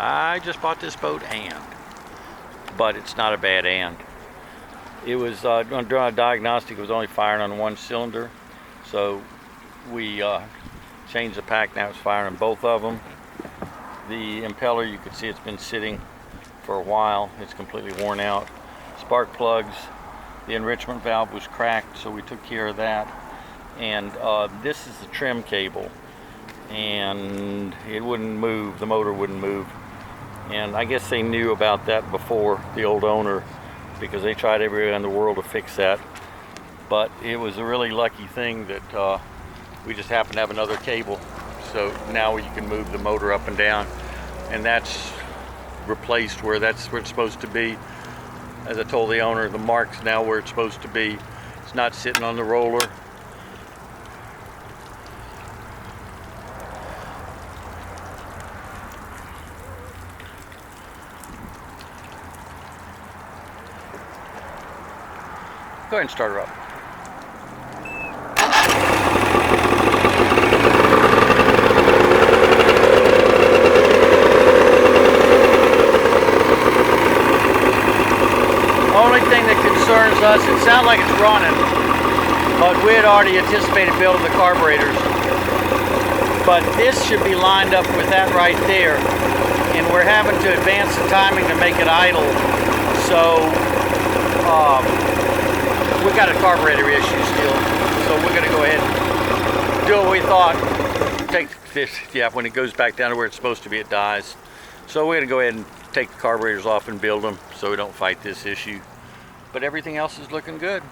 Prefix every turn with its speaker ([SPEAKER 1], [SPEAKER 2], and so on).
[SPEAKER 1] I just bought this boat but it's not a bad and. It was, during our diagnostic, it was only firing on one cylinder. So we changed the pack, now it's firing on both of them. The impeller, you can see it's been sitting for a while. It's completely worn out. Spark plugs, the enrichment valve was cracked, so we took care of that. And this is the trim cable, and it wouldn't move, the motor wouldn't move. And I guess they knew about that before, the old owner, because they tried everywhere in the world to fix that. But it was a really lucky thing that we just happened to have another cable, so now you can move the motor up and down, and that's replaced where it's supposed to be. As I told the owner, the mark's now where it's supposed to be. It's not sitting on the roller. Go ahead and start her up. Only thing that concerns us, it sounds like it's running, but we had already anticipated building the carburetors. But this should be lined up with that right there, and we're having to advance the timing to make it idle. So we got a carburetor issue still, so we're going to go ahead and do what we thought. Take this, yeah, when it goes back down to where it's supposed to be, it dies. So we're going to go ahead and take the carburetors off and build them so we don't fight this issue. But everything else is looking good.